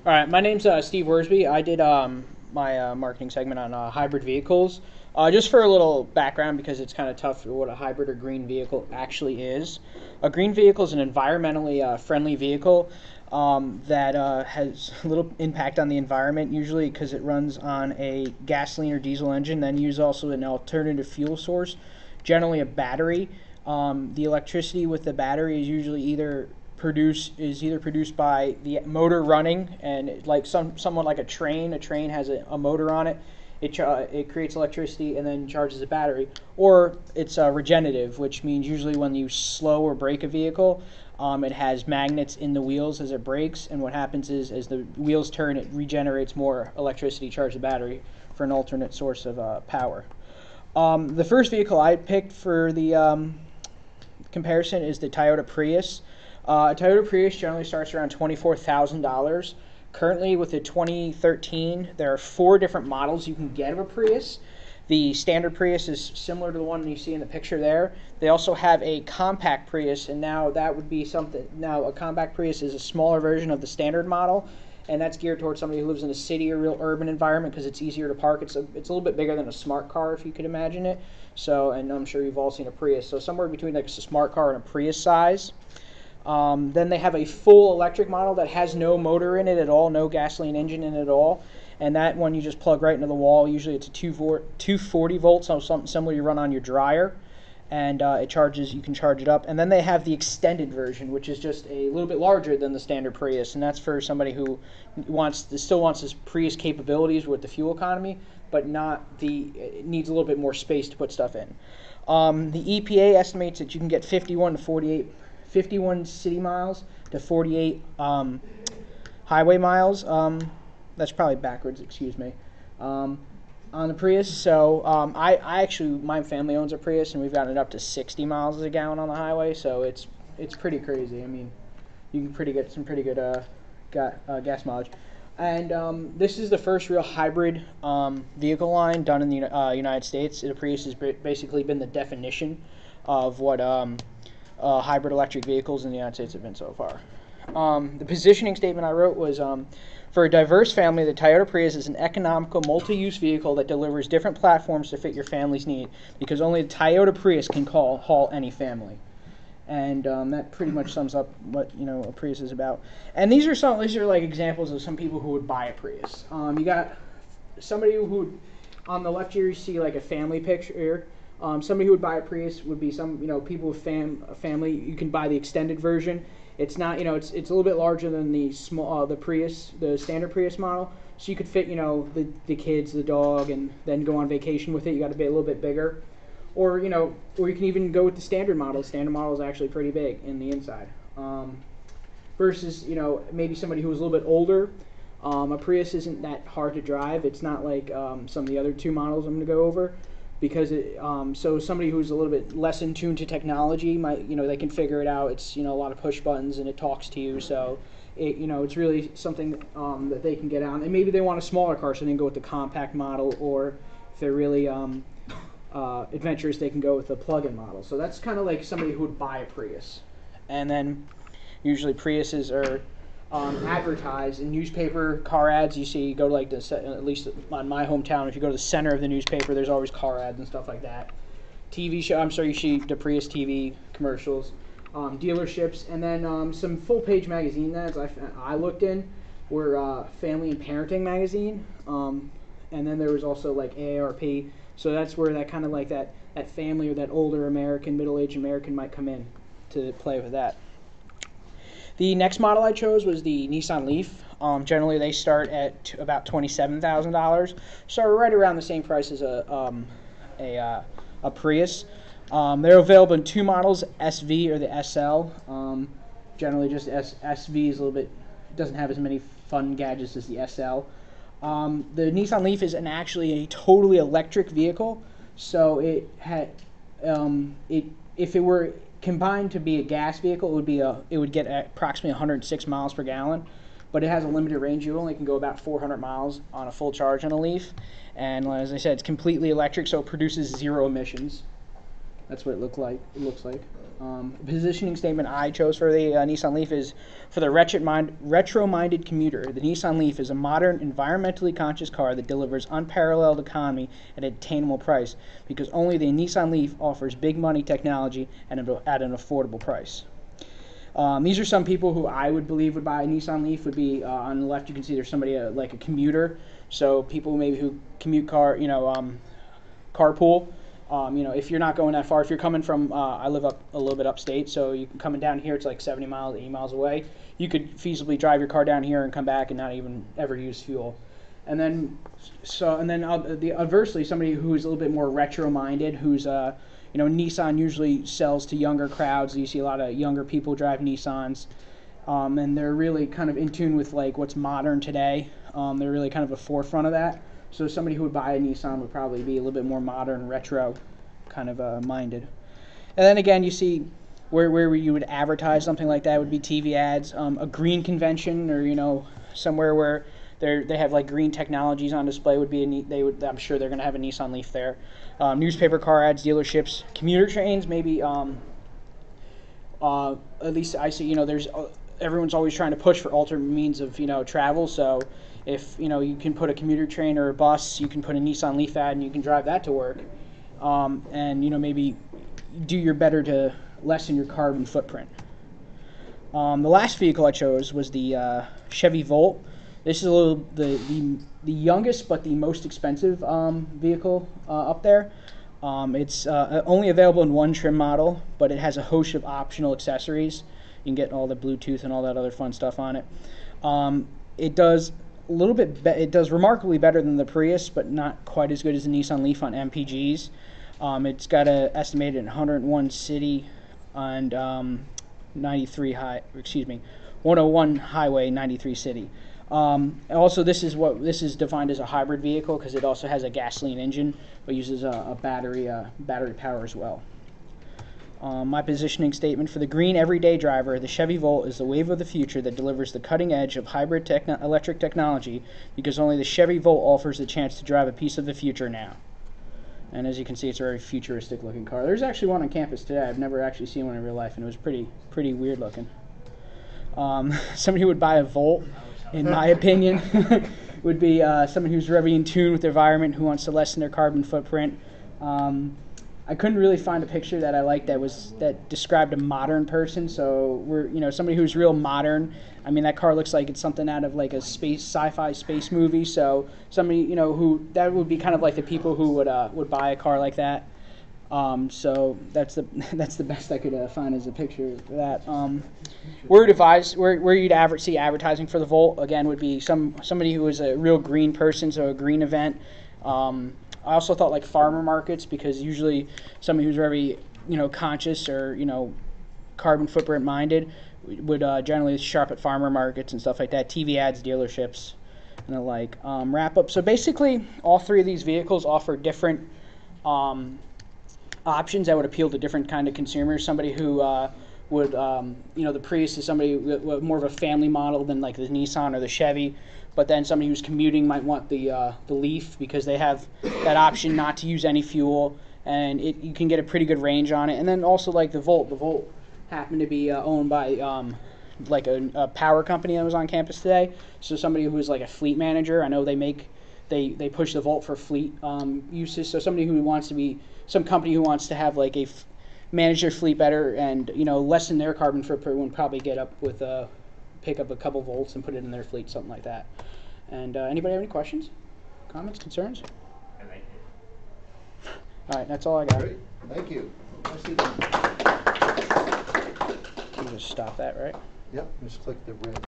All right, my name's Steve Worsby. I did my marketing segment on hybrid vehicles. Just for a little background, because it's kind of tough for what a hybrid or green vehicle actually is. A green vehicle is an environmentally friendly vehicle that has little impact on the environment, usually because it runs on a gasoline or diesel engine, then use also an alternative fuel source, generally a battery. The electricity with the battery is usually either produced by the motor running, and like somewhat like a train. A train has a motor on it. It creates electricity and then charges the battery, or it's regenerative, which means usually when you slow or brake a vehicle, it has magnets in the wheels as it brakes, and what happens is as the wheels turn, it regenerates more electricity, charge the battery for an alternate source of power. The first vehicle I picked for the comparison is the Toyota Prius. Toyota Prius generally starts around $24,000. Currently, with the 2013, there are 4 different models you can get of a Prius. The standard Prius is similar to the one you see in the picture there. They also have a compact Prius, and now that would be something. Now, a compact Prius is a smaller version of the standard model, and that's geared towards somebody who lives in a city or real urban environment because it's easier to park. It's a little bit bigger than a smart car, if you could imagine it. So, and I'm sure you've all seen a Prius. So somewhere between like a smart car and a Prius size. Then they have a full electric model that has no motor in it at all, no gasoline engine in it at all. And that one you just plug right into the wall. Usually it's a 240 volts, so something similar you run on your dryer. And it charges, you can charge it up. And then they have the extended version, which is just a little bit larger than the standard Prius. And that's for somebody who still wants this Prius capabilities with the fuel economy, but it needs a little bit more space to put stuff in. The EPA estimates that you can get 51 city miles to 48 highway miles. That's probably backwards, excuse me. On the Prius. So I actually, my family owns a Prius, and we've gotten it up to 60 miles a gallon on the highway. So it's pretty crazy. I mean, you can get some pretty good gas mileage. And this is the first real hybrid vehicle line done in the United States. The Prius has basically been the definition of what hybrid electric vehicles in the United States have been so far. The positioning statement I wrote was, for a diverse family, the Toyota Prius is an economical, multi-use vehicle that delivers different platforms to fit your family's need, because only the Toyota Prius can haul any family. And that pretty much sums up what a Prius is about. And these are like examples of some people who would buy a Prius. You got somebody who, on the left here, you see like a family picture here. Somebody who would buy a Prius would be some, people with a family. You can buy the extended version. It's not, it's a little bit larger than the Prius, the standard Prius model. So you could fit, the kids, the dog, and then go on vacation with it. You got to be a little bit bigger, or or you can even go with the standard model. The standard model is actually pretty big in the inside. Versus, maybe somebody who was a little bit older. A Prius isn't that hard to drive. It's not like some of the other 2 models I'm going to go over. Because so somebody who's a little bit less in tune to technology might, they can figure it out. It's, a lot of push buttons and it talks to you. So, it's really something that they can get on. And maybe they want a smaller car, so they can go with the compact model. Or if they're really adventurous, they can go with the plug-in model. So that's kind of like somebody who would buy a Prius. And then usually Priuses are advertised in newspaper car ads. You see, go to like at least on my hometown, if you go to the center of the newspaper, there's always car ads and stuff like that. TV show, you see the Prius TV commercials, dealerships, and then some full-page magazine ads I looked in were Family and Parenting magazine, and then there was also like AARP. So that's where that kind of like that family or that older American, middle-aged American might come in to play with that. The next model I chose was the Nissan Leaf. Generally, they start at about $27,000, so right around the same price as a Prius. They're available in 2 models, SV or the SL. Generally, just SV is a little bit, doesn't have as many fun gadgets as the SL. The Nissan Leaf is actually a totally electric vehicle, so it if it were combined to be a gas vehicle, it would get approximately 106 miles per gallon, but it has a limited range. You only can go about 400 miles on a full charge on a Leaf, and as I said, it's completely electric, so it produces 0 emissions. That's what it looks like. The positioning statement I chose for the Nissan Leaf is, for the retro-minded commuter, the Nissan Leaf is a modern, environmentally conscious car that delivers unparalleled economy at an attainable price, because only the Nissan Leaf offers big money technology at an affordable price. These are some people who I would believe would buy a Nissan Leaf. Would be on the left. You can see there's somebody like a commuter. So people maybe who commute carpool. If you're not going that far, if you're coming from, I live up a little bit upstate, so you can coming down here, it's like 70 miles, 80 miles away. You could feasibly drive your car down here and come back and not even ever use fuel. And then, adversely, somebody who's a little bit more retro-minded, who's Nissan usually sells to younger crowds. You see a lot of younger people drive Nissans, and they're really kind of in tune with like what's modern today. They're really kind of a forefront of that. So somebody who would buy a Nissan would probably be a little bit more modern, retro kind of minded. And then again, you see where you would advertise something like that would be TV ads, a green convention, or somewhere where they have like green technologies on display would be I'm sure they're going to have a Nissan Leaf there. Newspaper car ads, dealerships, commuter trains, maybe. At least I see. There's everyone's always trying to push for alternate means of travel. So if you can put a commuter train or a bus, you can put a Nissan Leaf ad and you can drive that to work, and maybe do your better to lessen your carbon footprint. The last vehicle I chose was the Chevy Volt. This is the youngest but the most expensive vehicle up there. It's only available in one trim model, but it has a host of optional accessories. You can get all the Bluetooth and all that other fun stuff on it. It does it does remarkably better than the Prius, but not quite as good as the Nissan Leaf on MPGs. It's got an estimated 101 city and 101 highway, 93 city. Also, this is defined as a hybrid vehicle because it also has a gasoline engine, but uses a battery power as well. My positioning statement: for the green everyday driver, the Chevy Volt is the wave of the future that delivers the cutting edge of hybrid electric technology, because only the Chevy Volt offers the chance to drive a piece of the future now. And as you can see, it's a very futuristic looking car. There's actually one on campus today. I've never actually seen one in real life, and it was pretty weird looking. Somebody who would buy a Volt, in my opinion, would be someone who's very in tune with the environment, who wants to lessen their carbon footprint. I couldn't really find a picture that I liked that described a modern person. So we're somebody who's real modern. I mean, that car looks like it's something out of like a sci-fi space movie. So somebody who that would be kind of like the people who would buy a car like that. So that's the best I could find as a picture for that. Where you'd see advertising for the Volt again would be somebody who is a real green person, so a green event. I also thought like farmer markets, because usually somebody who's very conscious or carbon footprint minded would generally shop at farmer markets and stuff like that. TV ads, dealerships, and the like. Wrap up. So basically, all three of these vehicles offer different options that would appeal to different kind of consumers. Somebody who would the Prius is somebody with more of a family model than like the Nissan or the Chevy. But then somebody who's commuting might want the Leaf, because they have that option not to use any fuel, and you can get a pretty good range on it. And then also like the Volt. The Volt happened to be owned by like a power company that was on campus today. So somebody who is like a fleet manager. I know they push the Volt for fleet uses. So somebody who wants to be some company who wants to have like manage their fleet better and lessen their carbon footprint would probably get up with pick up a couple Volts and put it in their fleet, something like that. And anybody have any questions, comments, concerns? I like it. All right, that's all I got. Great. Thank you. You just stop that, right? Yep, just click the red.